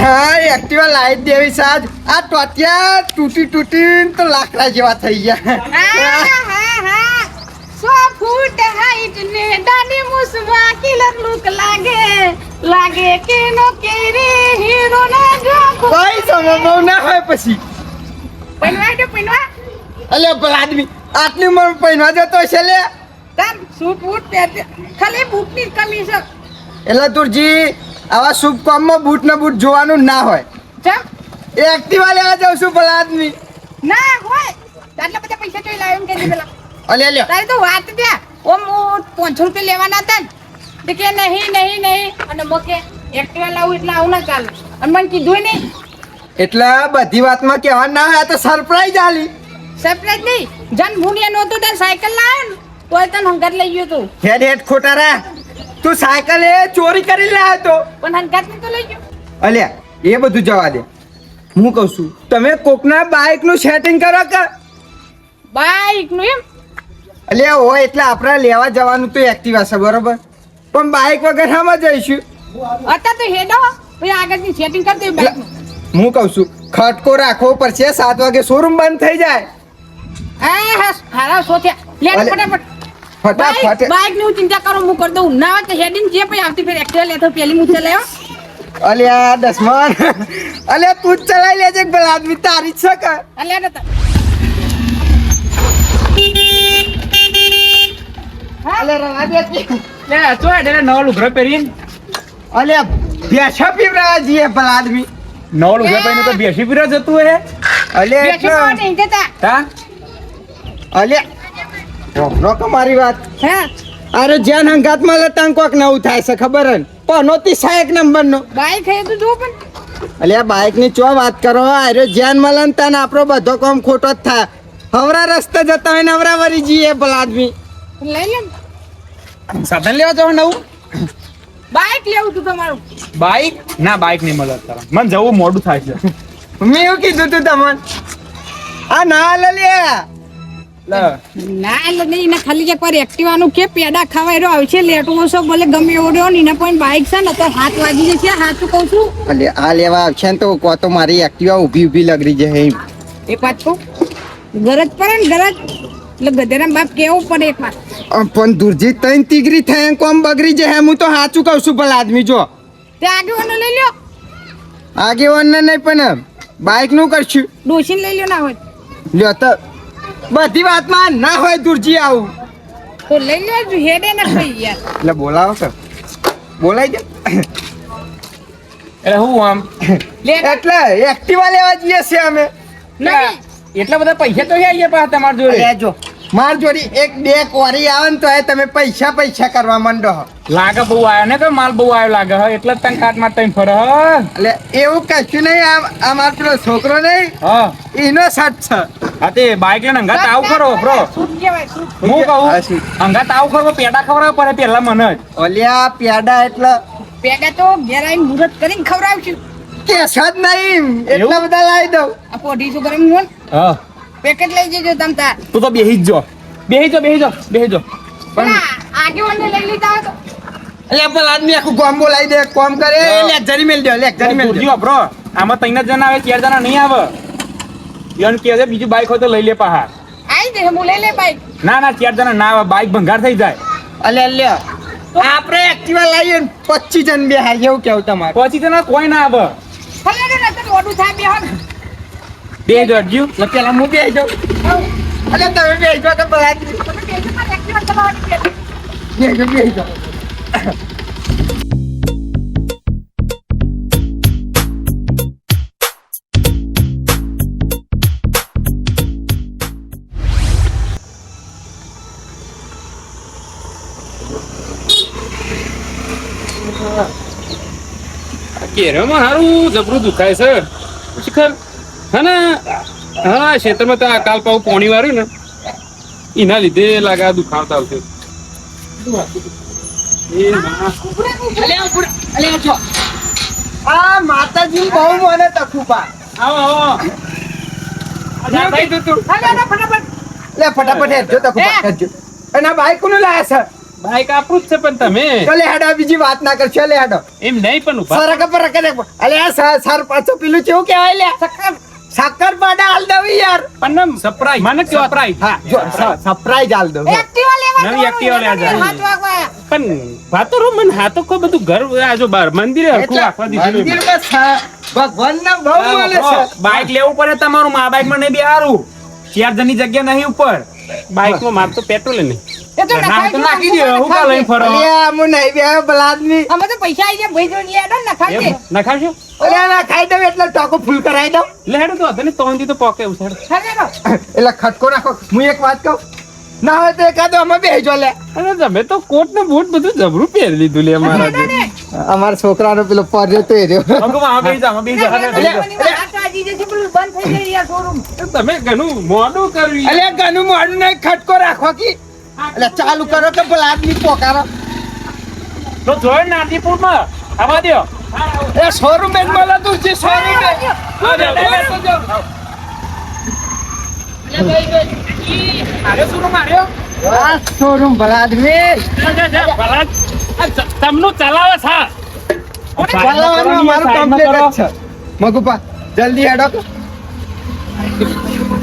હા Activa light દેવી સાજ આ ટોટિયા તૂટી તો લાકડા જેવા થઈ ગયા. હા 100 ફૂટ હાઈટ ને દાઢી મૂછમાં કિલર લુક લાગે કે નો કેરી હીરો ના જો કોઈ સમય ના હોય પછી પૈનવા અલે ભલા આદમી આટલી ઉંમર પૈનવા જતો છે લે તમ સૂટ બૂટ પહેરતે ખાલી બૂટની જ કમી છે. એટલે તુરજી આવા શુભ કામમાં બૂટ ને બૂટ જોવાનું ના હોય. ચમ એક્ટિવા લેવા જાઉં છું ભલા આદમી. ના હોય આટલા બધા પૈસા ચોઈ લાવ્યો કે પેલા અલે લ્યો તારી તો વાત દે ઓમ 500 રૂપિયા લેવાના હતા ને કે નહીં અને મોકે એક્ટિવા લાવું એટલે આવું ના ચાલે અને મને કીધું નહીં એટલે બધી વાતમાં કહેવા ના હોય. આ તો સરપ્રાઈઝ આલી. સરપ્રાઈઝ નહીં જન ભૂનિયા નહોતું તાર સાયકલ લાવ્યો ને તોય તને હંગાત લઈ ગયો તું હેડ ખોટા રા તું સાયકલ એ ચોરી કરી લાવ્યો તો પણ હંગાત ને તો લઈ ગયો. અલ્યા એ બધું જવા દે. હું કહું છું તમે કોકના બાઇક નું સેટિંગ કરો કે બાઈક નું એમ અલ્યા હોય એટલે આપણે લેવા જવાનું તો એક્ટિવા છે બરોબર પણ બાઇક વગર આમાં જઈશું. અત્યારે તો હેડો પછી આગળની સેટિંગ કરી દે બાઈક નું હું કહું છું ખટકો રાખવો પડશે 7 વાગે શોરૂમ બંધ થઈ જાય. હા હારા સોથ્યા લે અલે, ફટાફટ બાઈક ની ચિંતા કરો હું કરી દઉં ના હોય તો હેડિંગ જે પછી આવતી ફેર એક્ટિવા લેતો પેલી મૂછે લેવો અલ્યા દસમાન અલ્યા તું જ ચલાવી લેજે ભલા આદમી તારી જ છે કે અલ્યા નતા અલ્યા રવા દે લે તો એટલે નવો લુગડો પહેરીને અલ્યા બેઠા પીવડા જીએ ભલા આદમી નવો લુગડો પહેરીને તો બેસી પીરો જતું હે અલ્યા બેસી એટલે નહીં જતા તા અલ્યા ઓનો કે મારી વાત હા અરે જ્યાં હંગાત માં લટાંગ કોક નવું થાય છે ખબર હે પનોતી 1 નંબર નો બાઈક હે તો જો પણ અલ્યા બાઇક ની ચો વાત કરો અરે જ્યાં મળન તને આપણો બધો કામ ખોટો જ થાય. હવરા રસ્તે જતા હોય ને હવરા વરી જઈએ ભલા આદમી. લઈ લે સાધન લેવા જવાનું નવું બાઈક લેવું તું તમારું બાઈક ના બાઈક નહીં મળે તારા મને જવું મોડું થાય છે મેં એવું કીધું તું તમને આ ના લે લે ના એટલે નહીં ને ખાલી એક વાર એક્ટિવાનું કે પેડા ખવાય રહ્યો આવશે લેટો ઓછો ભલે ગમે એવો રહ્યો ને પણ બાઈક છે ને તો 7 વાગી જશે હાચું કહું છું અલે આ લેવા આવશે ને તો કો તો મારી એક્ટિવા ઊભી લગડી જાય એમ. એક વાત કહું ગરજ પડે ને ગરજ એટલે ગધેડા બાપ કેવું પડે એક વાત પણ દુરજી તૈન તીગરી થાય કોમ બગડી જાય હું તો સાચું કહું છું ભલા આદમી જો તે આગેવાનો લઈ લ્યો આગેવાન ને નહીં પણ બાઇક નું કરશું ડોસીને લઈ લ્યો ના હોય લ્યો તો બધી વાતમાં ના હોય દુરજી આવું તો લઈ લ્યો હેડે ને ભાઈ યાર એટલે બોલાવો કે બોલાઈ દે એટલે હું આમ લે એટલે એક્ટિવા લેવા જઈએ છે અમે. નહીં એટલા બધા પૈસા તો આવીએ પાછા તમારા જોડે અરે જો માર જોડી એક બે કોરી આવે ને તો એ તમે પૈસા કરવા માંડો હો. લાગે બહુ આવ્યો ને કે માલ બહુ આવ્યો લાગે હ એટલે જ તને કાટ માં તઈને ફરે હ એટલે એવું કશું નહીં આ મારો પેલો છોકરો નહીં હા એનો સટ છે. હા તે બાઈક લઈને અંગાત આવ ખરો બ્રો શું કહેવાય શું હું હા, શું? કહું અંગાત આવ ખરો પેડા ખવડાવ પડે પેલા મને જ ઓલિયા પ્યાડા એટલે પેડા તો ઘેર આવીને મુહૂર્ત કરીને ખવડાવશું કેસ જ નહીં એટલા એવું? બધા લાવી દઉં. આ પોઢી શું કરે હું હા પેકેટ લઈ જજો તમ તાર તું તો બેહી જ જો પણ આગેવાનને લઈ લીધા હોય તો એટલે પેલા આદમી આખું કોમ બોલાવી દે કોમ કરે હા. લેક્ચરી મેલ દો લેક્ચરી મેલ દો. જો બ્રો આમાં 3 જણા આવે 4 જણા નહીં આવે યન કે છે બીજું બાઈક હોય તો લઈ લે પાહા આઈ દે હું લઈ લે બાઈક ના 4 જણા ના આવે બાઈક ભંગાર થઈ જાય અલે લ્યો આપણે એક્ટિવા લાવીએ ને 25 જણ બે હાલ એવું કેવું તમારે પછી જણા કોઈ ના આવે ભલે ને તો ઓડું થાય બે હો બે જડજો એટલે પેલા હું બે જાઉં અલે તમે બે જાઓ તો પેલા આદમી તમે બેસો મારે એક્ટિવા ચલાવવાની છે બે જાઓ કેરામાં હારું જબરું દુખાય છે શિખર હા ને હા ક્ષેત્રમાં તો આ કાલ પાઉં પોણી વાળું ને એના લીધે લાગે આ દુખાવતા આવશે એ ના અલે જો આ માતાજી બહુ મને તકુપા આવો આવો હું કીધું તું હા ફટાફટ લે ફટાફટ હેડજો તકુપા હેડજો અને આ બાઈક કોનું લાયા છે બાઈક આપણું જ છે પણ તમે ચલે હેડો બીજી વાત ના કર ચલે હેડો એમ નહીં પણ ઉભા સરક પર કરે અલે આ સર પાછો પેલું કેવું કહેવાય લે શક્કર પાડા હાલ દવી યાર પણ સરપ્રાઈઝ મને કયો સરપ્રાઈઝ હા જો સરપ્રાઈઝ હાલ દો એક્ટિવા લેવા નવી એક્ટિવા લેવા જાય. હાથ વાગવા પણ વાતો રો મને હા તો કોઈ બધું ઘર આ જો બાર મંદિરે હરખું રાખવા દીધું મંદિરમાં ભગવાનના બહુ મળે છે બાઈક લેવું પડે તમારું મા બાઈક માં નહીં બેહારું 4 જણની જગ્યા નહીં ઉપર બાઈક માં માર તો પેટ્રોલ નહીં એ તો ના તો નાખી દે હું કા લઈને ફરો અલ્યા મુ નહીં બે બલાદમી અમે તો પૈસા આવી ગયા ભાઈ જો લેડો ને ખાજે નખાવશો અલ્યા ના ખાઈ દઉં એટલે ટાકો ફૂલ કરાવી દઉં લે હેડો તો હતો ને તોંદી તો પોકે ઉછાડ ખાજેરો એટલે ખટકો નાખો હું એક વાત કહું ના હોય તો એકાદો અમે બેહજો લે અરે તમે તો કોટ ને બૂટ બધું જબરું પહેરી લીધું લે મારા જે. અમારા છોકરાનો પેલો પર્યો તો એ રહ્યો આમાં બેસી જા બેસી જા હાથ વાગી જશે પેલું બંધ થઈ જાય યાર શોરૂમ તમે ઘણું મોડું કર્યું અલ્યા ગનું મોડું નહીં ખટકો રાખો કે એટલે ચાલુ કરો કે પેલા આદમી પોકારો તો જોઈ નાદીપુર માં આવા દો એ શોરૂમ બેન મળે તું જે શોરૂમ અરે શું માર્યો આ શોરૂમ ભલા આદમી તમનું ચલાવે છે ચાલવાનું અમારું કમ્પ્લીટ જ છે મગુપા જલ્દી હેડો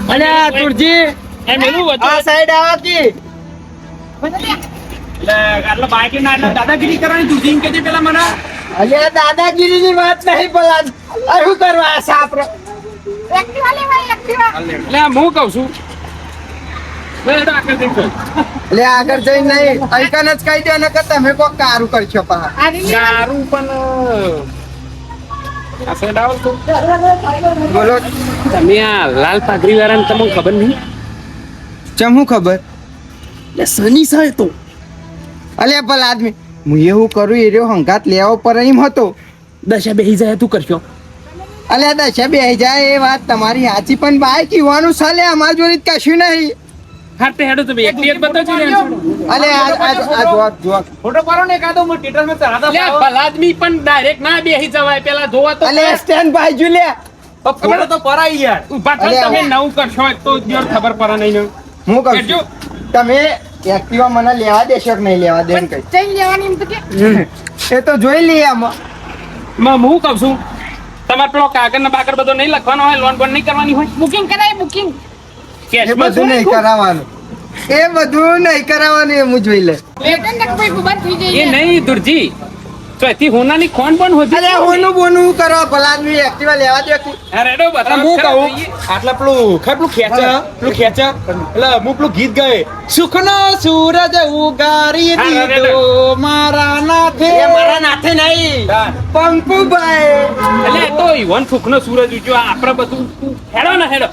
અલ્યા તુરજી એમ એનું આ સાઈડ આવો કી એટલે આટલા બાઈક ના આટલા દાદાગીરી કરવાની તું જીન કે પેલા મને અલ્યા દાદાગીરીની વાત નહીં પેલા આ શું કરવા આ સાપરો એક્ટિવા લેવા એક્ટિવા એટલે હું કહું છું લે હેડો આગળ દેખો એટલે આગળ જઈને નહીં અહીંકન જ કહી દે ને કે તમે કોક કારું કરશો પા ગારું પણ આ સાઈડ આવો તો બોલો તમે આ લાલ પાઘડી વાળાને તમને ખબર નહીં ચમ હું ખબર એટલે સની સાહેબ તો અલ્યા ભલા આદમી હું એવું કરું એ રહ્યો હંગાત લેવો પર એમ હતો દશા બેહી જાય તું કરશો અલ્યા દશા બે જાય એ વાત તમારી સાચી પણ બાઈક યુવાનું ચાલે અમાર જોડે કશું નહીં હા તે હેડો તમે એક્ટિવ બતાવજો ને અલે આ જોવા ફોટો પાડો ને એકાદો હું ટીટર માં ચડાતા લે ભલાદમી પણ ડાયરેક્ટ ના બેહી જવાય પેલા જોવા તો અલે સ્ટેન્ડ બાય જો લે ફોટો તો પરાઈ યાર ઉભા થો અલે, તમે હવે. નવું કરશો તો જ ખબર પડે નહીં ને હું કહું કરજો. છું તમે એક્ટિવા મને લેવા દેશો કે નહીં લેવા દે એમ કઈ ચઈ લેવાની એમ તો કે એ તો જોઈ લઈએ આમાં હું કહું છું તમારે પેલો કાગળ ને બાગળ બધો નહીં લખવાનો હોય લોન બોન નહીં કરવાની હોય બુકિંગ કરાય બુકિંગ એ કેશમાં બધું નહીં કરાવવાનું એ બધું નહીં કરાવવાનું એ હું જોઈ લે લેટન ને કોઈ બંધ થઈ એ જાય નહીં દુરજી તો એથી હોનાની ખોન પણ હોતી અરે હોનું બોનું કરવા ભલા આદમી એક્ટિવા લેવા દે કે અરે એડો બતા હું કહું આટલા પેલું ખેંચ એટલે હું પેલું ગીત ગાય સુખનો સૂરજ ઉગારી હા, દીધો મારા નાથે એ મારા નાથે નહીં પંકુભાઈ એટલે તો ઈવન ફૂકનો સૂરજ ઉગ્યો આપણે બધું હેડો ને હેડો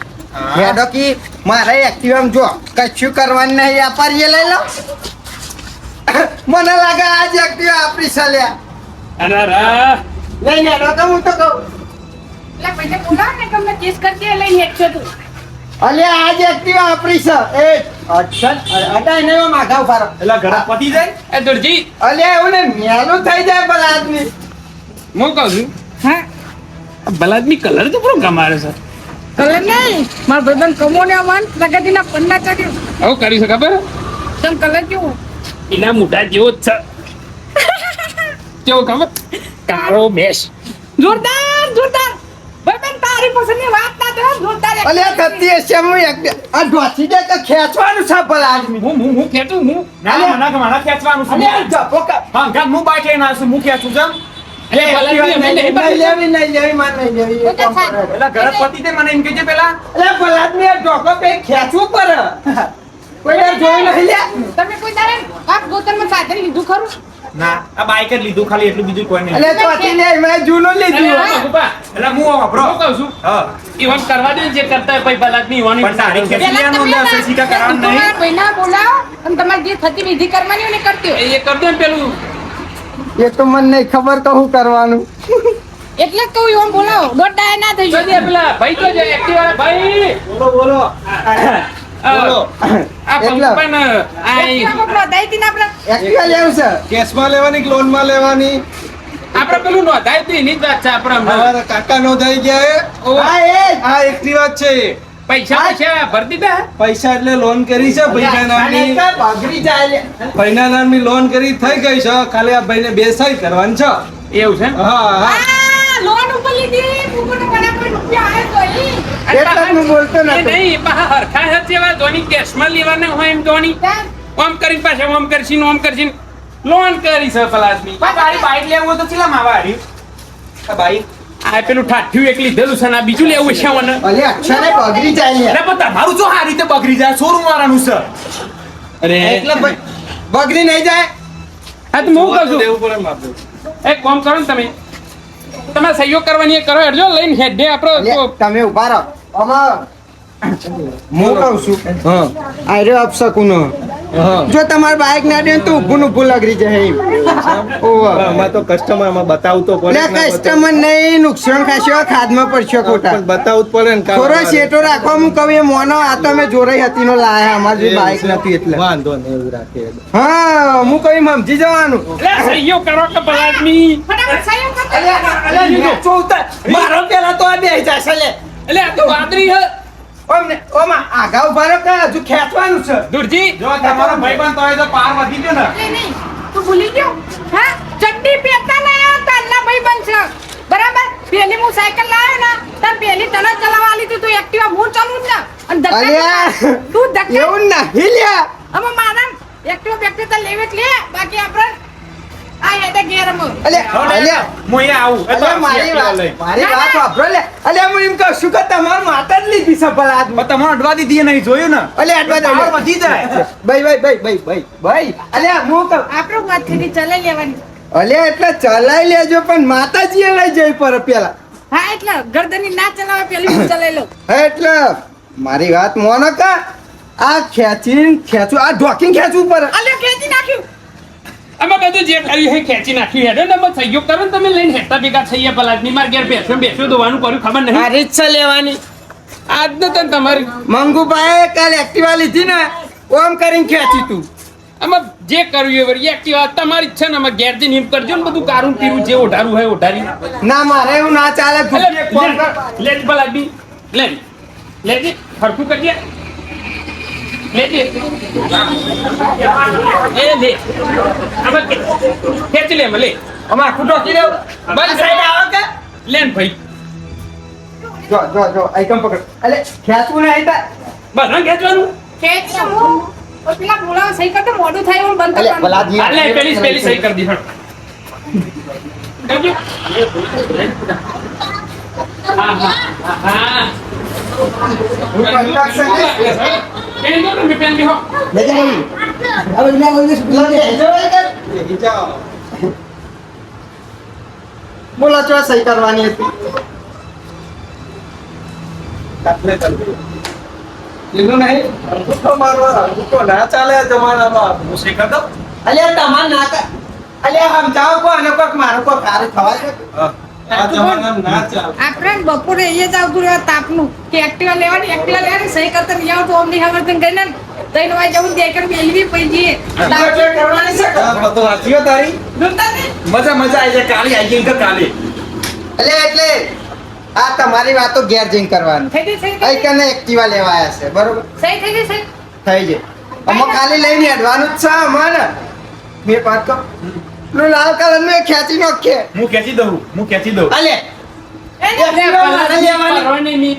હેડો કી મારે એક્ટિવા જો કશું કરવાનું નહીં વ્યાપારીએ લઈ લો મને લાગે આજ એક્ટિવા આપણી ચાલ્યા અરે અરે નહીં હેડો તો હું તો કહું એટલે પૈસા બોલાવ ને કે અમને કેસ કરજે લઈને એકસો તું અલ્યા આજ એક્ટિવા આપણી છે એ અચ્છા અટા એને માગા ઉભારો એટલે ઘરે પતી જાય એ દુરજી અલ્યા એવું ને મેલું થઈ જાય ભલા આદમી હું કહું છું હા બલાદમી કલર તો પૂરો ગમારે છે કલર નહીં મારા ભાઈબંધ કમોને મન પ્રગતિના પન્ના ચડ્યું આવું કરી છે ખબર તમ કલર કેવું એના મોઢા જેવો જ છે કેવો ખબર કાળો મેશ જોરદાર જોરદાર ભાઈબંધ તારી પસંદની વાત ના તો જોરદાર અલ્યા થતી હશે હું આ ઢોસી જાય તો ખેંચવાનું છે ભલા આદમી હું ખેંચું હું મને ખેંચવાનું છે અલ્યા જપો કા હા ગામ હું બાઈક લઈને આવ્યો છું હું ખેંચું છું એટલે બલાદમી અમે નહીં પાડી. નહીં લેવી માર નહીં લેવી એ કામ કરે. એટલે ઘરે પતી જાય મને એમ કહેજે પેલા અલ્યા ભલા આદમી આ ઢોકો કઈ ખેંચવું પડે કોઈ વાર જોયું નહીં લ્યા તમે કોઈ તારે આ ગોતરમાં સાધન લીધું ખરું ના આ બાઈક જ લીધું ખાલી એટલું બીજું કોઈ નહીં અલ્યા ચોથી ને મેં જૂનું લીધું અરે બાપા, એટલે હું વાપરો હું કહું છું હા ઈવન કરવા દે ને જે કરતા હોય પછી બલાદમી ઈવન પણ તારી ખેંચી પહેલા લેવાનું તમે એટલે અસર શીખા કરવાનું નહીં તમારા ભાઈના બોલાવો અને તમારે જે થતી વિધિ કરવાની હોય ને કરતી હોય એ કરી દે ને પેલું એ તો મને નહીં ખબર તો શું કરવાનું એટલે જ કહું એમ બોલાવો દોઢ ડાય ના થઈ જોઈ દે જાય પેલા ભાઈ તો જાય એક્ટિવા ભાઈ બોલો બોલો બોલો આ એટલા. પંપન આ એક્ટિવા પકડો, દાઈતી ને આપણે એક્ટિવા લેવું છે કેશમાં લેવાની કે લોનમાં લેવાની આપણે પેલું નોંધાય તો એની જ વાત છે આપણે હમણાં. અમારા કાકા નોંધાઈ ગયા ઓ, હા એ જ. આ એક્ટિવા જ છે પૈસા પૈસા ભરી દીધા પૈસા એટલે લોન કરી છે ભાઈના નામની બગડી જાય લે. ભાઈના નામની લોન કરી થઈ ગઈ છે ખાલી આ ભાઈને બે સહી કરવાની છે. એવું છે હા હા આ લોન ઉપર લીધી ફૂફાને બરાબર રૂપિયા આવે તો ઈ. એટલે જ હું બોલતો એ નતો. નહીં પાછા હરખા હે જેવા ધોની કેશમાં લેવાના હોય એમ ધોની ઓમ કરીને પાછા ઓમ કરશીન ઓમ કરશીન લોન કરી છે પલાસની તારી બાઈક લેવું હોય તો ચીલા માવા હારી આ બાઈક આ પેલું ઠાઠ્યું એક લીધેલું છે ને આ બીજું લેવું છે મને અલે અક્ષરે બગડી જાય લે. અરે પણ તમારું જો આ રીતે બગડી જાય શોરૂમ વાળાનું છે અરે એટલે બગડી નહીં જાય. હા તો હું કહું છું દેવું પડે માપે. એક કામ કરો ને તમે સહયોગ કરવાની એ કરો હેડજો લઈને હેડે અલે, આપણો તમે ઉભા રહો. આમાં હું કહું છું હા આર્યો અપશકુનો. હા જો તમારે બાઈક ના દે ને તો ઊભું ને ઊભું લગડી જાય એમ. ઓહો. આમાં તો કસ્ટમરમાં બતાવવું તો પડે એટલે કસ્ટમર નહીં નુકસાન ખાશો ખાધમાં પડશો ખોટા. પણ બતાવવું જ પડે ને કામ થોડો અમારે. શેટો રાખવા હું કહું એ મોનો આ તો મેં જોરાઈ હતી નો લાયા અમારી જોડે બાઈક નથી એટલે. વાંધો નહીં એવું રાખીએ. હા હું કહી સમજી જવાનું. એટલે સહયોગ કરો કે પલાસની ફટાફટ સહયોગ કરજો. મારો પેલા તો આ બે જાય છે લે. એટલે આ તો વાદળી હે ઓમાં આગા ઉભા રહો કે હજુ ખેંચવાનું છે. દુરજી જો તમારો ભાઈબંધ તો હોય તો પાર વધી ગયો ને નહીં, નહીં. તું ભૂલી ગયો હા ચડ્ડી પહેરતા ને તારના ભાઈ બનશે બરાબર પેલી હું સાયકલ લાવ્યો ને તાર પેલી તને ચલાવવા લીધી તું એક્ટિવા હું ચાલું જ ને અને ધક્કા અલ્યા. તું ધક્કા એવું નહીં લ્યા. અમે મારા એક્ટિવા બેક્ટિવા તો લેવે જ લે બાકી આપણે આ હેડે ગેરમાં અલ્યા હું અહીંયા આવું એ તો અલ્યા મારી વાત મારી વાત વાપરો લે. અલ્યા હું એમ કહું છું કે તમારી માતા જ લીધી છે ભલા આદમી. પણ તમારે અડવા દીધી એ નહીં જોયું ને અલ્યા અડવા દે. પાર વધી જાય ભાઈ અલ્યા હું કહું આપણું વાત થી ચલાઈ લેવાની અલ્યા એટલે ચલાઈ લેજો પણ માતાજીએ લઈ જઈ પર પેલા. હા એટલે ગરદની ના ચલાવે પેલી હું ચલાઈ લઉં એટલે મારી વાત મોનો કા આ ખેંચું આ ઢોકીને ખેંચવું પડે. અલ્યો ખેંચી નાખ્યું અમે બધું જે કર્યું છે ખેંચી નાખ્યું હેડે ને અમે સહયોગ કરો ને તમે લઈને હેડતા ભેગા થઈએ પલાસની માર ઘેર બેસો દોવાનું કર્યું ખબર નહીં આ રીત છે લેવાની. આજનો તો તમારી મંગુભાઈ કાલ એક્ટિવા લીધી ને ઓમ કરીને ખેંચી તું. અમે જે કર્યું એ વળી એક્ટિવા તમારી જ છે ને અમે ઘેર જઈને એમ કરજો ને બધું કારું પીરું જે ઓઢારું હોય ઓઢારી ના મારે એવું ના ચાલે. ખુશી એક ફોન કર. લે પલાસની લેજે હરખું કરજે લેજે એ લે અમે ખેંચી લે લે અમે આખું ઢોકી દેવું. બસ સાઈડ આવો કે લેન ભાઈ જો આઈકમ પકડ. અલે ખેંચવું નહીં તા. બસ ના ખેંચવાનું ખેંચ હું પેલા બોલાવા સહી કરતો મોડું થાય એવું બંધ અલે કરવાનું ભલાજી. હાલે પેલી સહી કરી દી હટ હા હા હા હું construction ને. પેન દો ને પેન બી હો લેજે નહીં. હવે ના બોલીશ બોલાજે. જો એ કર. જાઓ. બોલો ચો સહી કરવાની હતી. કાટલે ચાલુ. લીધું નહીં અંગૂઠો મારવા અંગૂઠો ના ચાલે આ જમાનામાં. હું શીખર દઉં અલ્યા તમાર ના કર. અલ્યા સમજાવો કો અને કોક મારો કોક કારે ખવાય છે. આ જમાનામાં ના ચાલે. આપણે બપોરે એ જ આવતું રહ્યું તાપનું કે એક્ટિવા લેવાની સહી કરતા નહીં આવતું અમને ખબર તને કઈ ને તઈને વાય જવું દે કર બેલવી પડી જઈએ એટલે કરવાની છે. આ બધું વાંચ્યો તારી જોતા ને મજા આવી જાય કાલે આવી જાય કાલે અલ્યા એટલે આ તમારી વાતો ઘેર જઈને કરવાની. થઈ ગઈ સહી અહીં કને એક્ટિવા લેવા આવ્યા છે બરોબર સહી થઈ ગઈ સહી થઈ જાય. અમે ખાલી લઈને હેડવાનું જ છે અમારે. મેં પાટ કહું પેલું લાલ કલર નું એ ખેંચી નાખીએ. હું ખેંચી દઉં અલે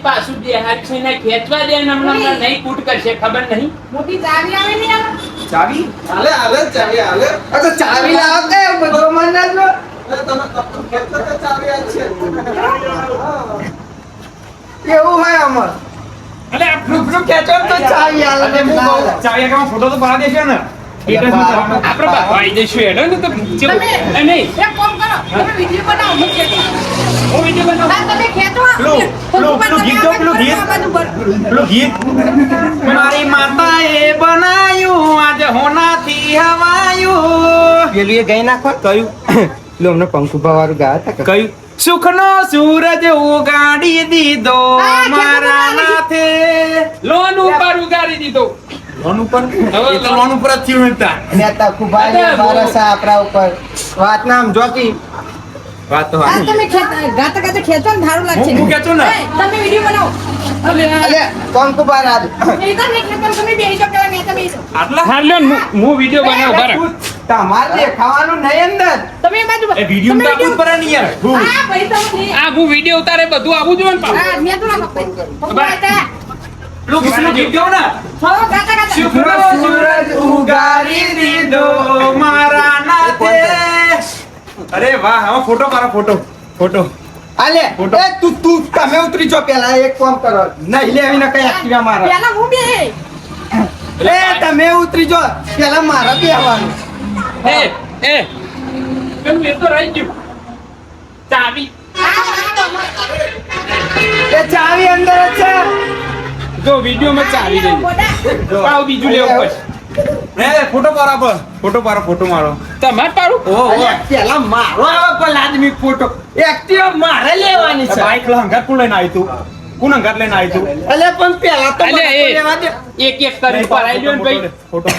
પાછું દેહાત છે ને ખેંચવા દે ને હમણાં નહીં કૂટ કરશે ખબર નહીં મોટી જાવી આવે ને યાર ચાવી હાલે હાલે ચાવી હાલે. આ તો ચાવી લાવો કે બધો મન ના લો. અરે તમે ખેંચો તો ચાવી આ છે. એવું હોય અમાર. અલે આ રૂબરૂ ખેંચો ને તો ચાવી આલે ને ના આલે. ચાવી કામ ફોટો તો પાડી દેશે ને આપણે બાપા આવી જઈશું હેડો ને તો તમે નહીં એક કામ કરો તમે વિડિયો બનાવો હું ખેંચી હું વિડીયો બનાવું હા તમે ખેંચો પેલું ગીત તો પેલું ગીત પેલું ગીત મારી માતાએ બનાયું આજ હોનાથી હવાયું પેલું એ ગઈ નાખો. કયું પેલું અમને પંખુભા વાળું ગાયા હતા કે. કયું સુખનો સૂરજ ઉગાડી દીધો મારા નાથે લોન ઉપર ઉગાડી દીધો લોન ઉપર એ તો લોન ઉપર જ થયું હતા અને આ તખુભા ને બારસ આપણા ઉપર વાત ના સમજો કે વાત તો આ તમે ગાતા ગાતા ખેંચો ને સારું લાગશે હું ખેંચું ને. તમે વિડિયો બનાવો અલે કંકુબાર આજ એ તો નહીં કે તમે બેસી જાઓ પેલા મેં તો બેસી જાઓ. આટલા હા લ્યો હું વિડીયો બનાવ બરાબર તમારે દેખાવાનું નહીં અંદર તમે એ બાજુ એ વિડીયો તમે તો આપવું પડે ને યાર હા ભાઈ તમે આ હું વિડીયો ઉતારે બધું આવું જોઈએ ને પાછું. હા મેં તો ના પકડી પેલું ગીતનું ગીત ગાઓ ને ચલો ગાતા ગાતા શુક્ર સૂરજ ઉગાડી દીધો મારા નાથે અરે વાહ હવે ફોટો પાડો ફોટો અલે ફોટો. એ તું તમે ઉતરી જાઓ પેલા એક કામ કરો નહીં લેવી ને કઈ એક્ટિવા મારા પેલા હું બે એ તમે ઉતરી જાઓ પેલા મારા બેહવાનું એ પેલું એ તો રહી ગયું ચાવી એ ચાવી અંદર જ છે જો વિડીયોમાં ચાવી રહી પાવ બીજું લેવું પડશે ફોટો પાડો ફોટો મારો તમારે પાડું અલે, પેલા મારો આવે પેલા આદમી ફોટો એક્ટિવા મારે લેવાની છે બાઈક હંગાત કોણ લઈને આવ્યું તું કોણ હંગાત લઈને આવ્યું તું અલે પણ પેલા તો અલે, મને તો એ. લેવા દે એક એક કરી પરાઈ લ્યો ને ભાઈ ફોટો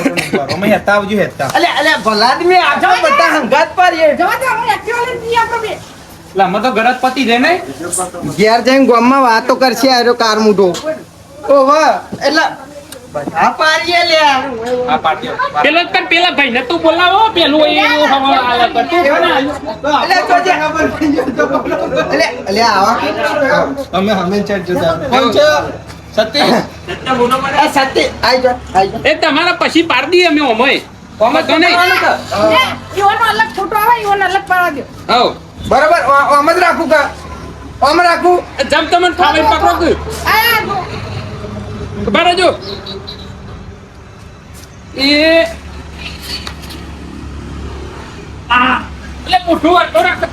અમે હેતા આવજો હેતા અલે ભલા આદમી આજો બધા હંગાત પર એ જવા દે અમે એક્ટિવા લઈને જઈએ આપણે બે એટલે અમે તો ગરજ પતી જાય ને ઘેર જઈને ગામમાં વાતો કરશે આરો કાર મૂઢો ઓહો એટલે બધા પારીએ લે આ પાટીઓ પેલા ભાઈ ને તું બોલાવો પેલું એ હવા આલા પર તું અલે જોજે અલે આવા અમે હમે ચડ જોતા કોણ છે સતી એ સતી આઈ જો એ તમારા પછી પાડ દઈએ અમે ઓમય ઓમય તો નહીં ઈવોનો અલગ ફોટો આવે ઈવોનો અલગ પાડવા દો હવ બરાબર ઓમ જ રાખું કા ઓમ રાખું જમ તમને ફાવે પકડો તું આ જો બાર જો એ આ એટલે મોટું વાળો રાખ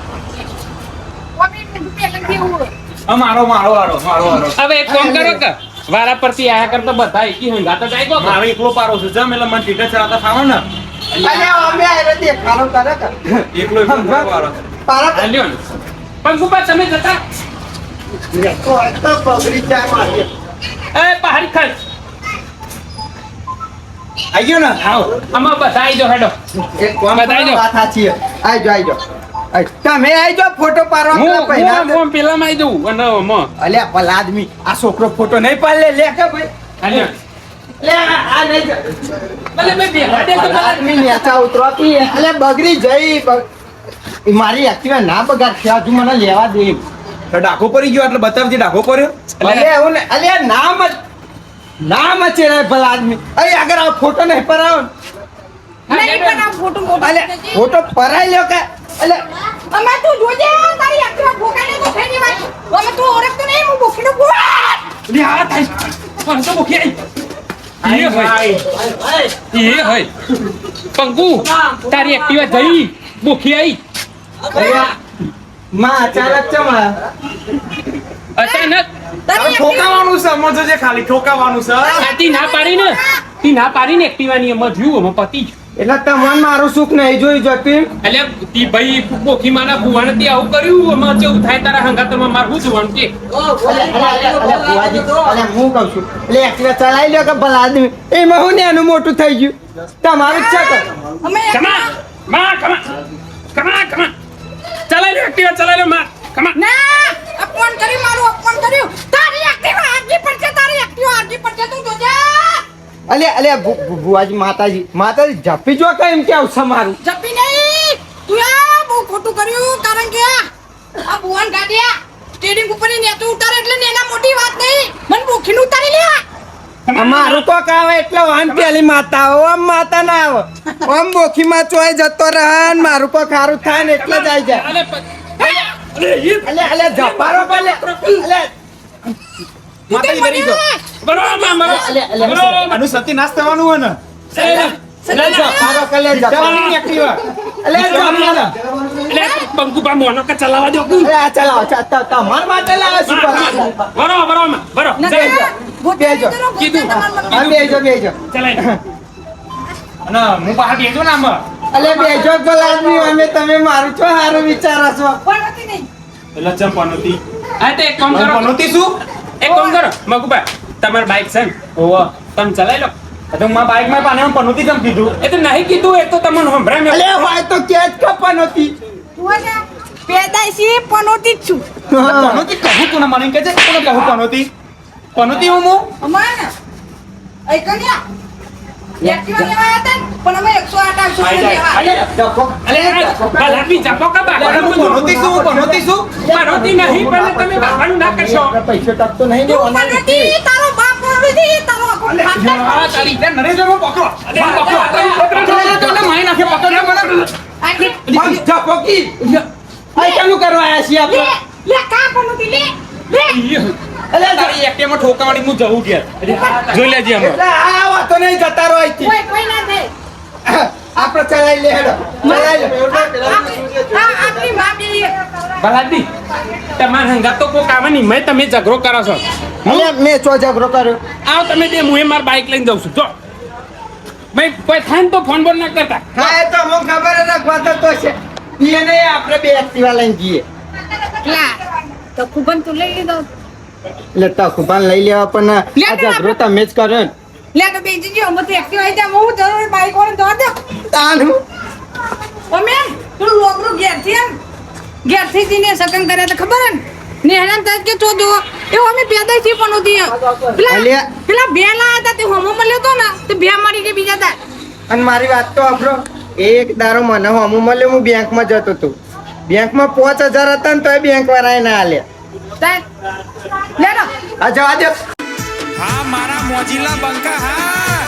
ઓમે પેલા જેવું મારો હવે એક કામ કરો કે વારા પરથી આયા કરતા બધા એકી હંગાત જ આઈ ગયો મારો એકલો પારો છે જમ એટલે મને ટીકા ચડાતા ફાવે ને અલે અમે આરે દેખાડો કરે કા એકલો પારો પારા લ્યો ને પણ ગુપા તમે જતા તો પગડી ચા મારી એ પહાડી ખર્ચ આઈ ગયો ને આવો આમાં બધા આઈ જાઓ હેડો એક કોમ બતાઈ દો. વાત સાચી છે. આઈ જો તમે આઈ જો ફોટો પાડવા પેલા પહેલા હું પેલામાં આઈ જઉં અને ઓમાં અલે ભલા આદમી આ છોકરો ફોટો નહીં પાડ લે કે ભાઈ હાલ્યો લે આ નહીં જા. ભલે મેં બેહવા દે તો ભલા આદમી નેચા ઉતરતી અલે બગડી જઈ ઈ મારી એક્ટિવા ના બગાડ છે હજુ મને લેવા દે તો ડાકો પડી ગયો એટલે બતાવજે ડાકો પડ્યો અલે એવું ને અલે નામ છે રે ભલા આદમી અરે અગર આ ફોટો નહીં પરાવો નહીં પણ આ ફોટો મોટો અલે ફોટો પરાઈ લ્યો કે અલે અમે તું જોજે તારી એક્ટિવા ભોગાને તો થઈ વાત અમે તું ઓળખતો નહીં હું ભૂખીનો ભૂખ લે આ થાય પણ તો મુખી આઈ એ હોય પંકુ તારી એક્ટિવા જઈ મુખી આઈ માં અચાનક ચમા અચાનક તારી ઠોકાવાનું છે સમજો છે ખાલી ઠોકાવાનું છે તી ના પાડી ને તી ના પાડી ને એક્ટિવાની એમાં જોયું અમે પતિ જ એટલે તમને મારું સુખ નહીં જોઈ જતું એટલે તી ભાઈ બોખી માના ભુવાને તે આવું કર્યું એમાં કેવું થાય તારા હંગાતમાં મારું જોવાનું કે અલે હું કહું છું એટલે એક્ટિવા ચલાવી લ્યો કે ભલા આદમી એમાં હું ને એનું મોટું થઈ ગયું તમારું જ છે કે અમે કમા માં કમા ચલાઈ લે એક્ટિવા ચલાઈ લે માં કમા ના અપમાન કર્યું મારું અપમાન કર્યું તારી એક્ટિવા આગી પડશે તારી એક્ટિવા આગી પડશે તું જોજે અલે બુઆજી માતાજી જપી જો કે એમ કેવું છે મારું જપી નહીં તું આ બહુ ખોટું કર્યું કારણ કે આ ભુવન ગાડિયા સ્ટેડિયમ ઉપર નેતું ઉતારે એટલે નેના મોટી વાત નહીં મન ભૂખીને ઉતારી લે મારું કોક આવે એટલે વાન પેલી માતા આવે આમ માતા ના આવે આમ બોખી માં ચોય જતો રહે ને મારું કોક સારું થાય ને એટલે જ આવી જાય અલે જપારો પેલે અલે માતાજી ડરી ગયો બરોબર મારો આનું સત્યનાશ થવાનું હોય ને જપારો કલે જપારો એક્ટિવા અલે જપારો એટલે બંકુબા મોનો કે ચલાવા દો અલે આ ચલાવો તમાર માટે લાવે છે બરો બેજો. કીધું હા બેજો ચલાઈ અને હું બહાર બેઠો ને આમાં અલે બેજો ભલા આદમી અમે તમે મારું છો સારું વિચારો છો પણ હતી નહીં એટલે ચંપાનોતી હા તે એક કામ કરો ચંપાનોતી શું એક કામ કરો મગુબા તમાર બાઈક છે ને ઓવા તમે ચલાઈ લો તો માં બાઈક માં પાને પનોતી કેમ કીધું એ તો નહીં કીધું એ તો તમને સંભળાય અલે હોય તો કેજ કપન હતી તું ને પેદાઈશી પનોતી જ છું પનોતી કહું તું મને કે છે કોને કહું પનોતી પનોતી હું અમારે ને અહીં કન્યા એક્ટિવા લેવા આવ્યા હતા ને, પણ અમે 108 લેવા ભલાથી જપો કા બાપા પનોતી શું પનોતી નહીં પણ તમે બાપાનું ના કરશો પૈસા ટકતો નહીં ને તું ઓનલાઈન પનોતી, તારો બાપ પનોતી, તારો આખો ખાનદાન આ તારી ત્યાં નરેન્દ્રમાં પકડો મારી નાખે પકડો આજે જપોકી આ ચાલુ કરવા આયા છીએ લે આપણે લે કા પનોતી લે લે અલે તારી એક્ટિવામાં ઠોકાવાળી હું જવું ઘેર જોઈ લેજે અમે એટલે આ વાતો નહીં જતા રહો અહીંથી. કોઈ ના થાય આપણે ચલાઈ લે હેડો ચલાઈ લે આપણી માં બી ભલાથી તમારે હંગાત તો કોક આવે નહીં મેં તમે ઝઘડો કરો છો અલે મેં ચો ઝઘડો કર્યો આવો તમે બે હું માર બાઇક લઈને જાઉં છું જો ભાઈ કોઈ થાય ને તો ફોન બોલ ના કરતા હા એ તો અમને ખબર જ રાખવા તો છે એને આપણે બે એક્ટિવા લઈને જઈએ લા તો ખુબન તું લઈ લીધો એટલે તકુબાન લઈ લેવા પણ આ ઝઘડો તમે જ કર્યો ને લે તો બેજી જો મત એક્ટિવા આવી જાય હું જરૂર બાઈક વાળો દો દે તાનું ઓ મેમ તું લોબરું ઘેરથી જીને સકન કરે તો ખબર હે ને હેરાન થાય કે તો દો એવો અમે પેદા થી પણ ઉધી અલ્યા. પેલા બે લાયા હતા તે હોમો મળ્યો તો ને તે બે મારી કે બીજા તા અને મારી વાત તો આપણો એક દારો મને હમું મળ્યો હું બેંકમાં જતો હતો બેંકમાં 5000 હતા ને તોય બેંક વાળાએ ના આલ્યા લે લો આ જવા દે હા મારા મોજીલા બંકા હા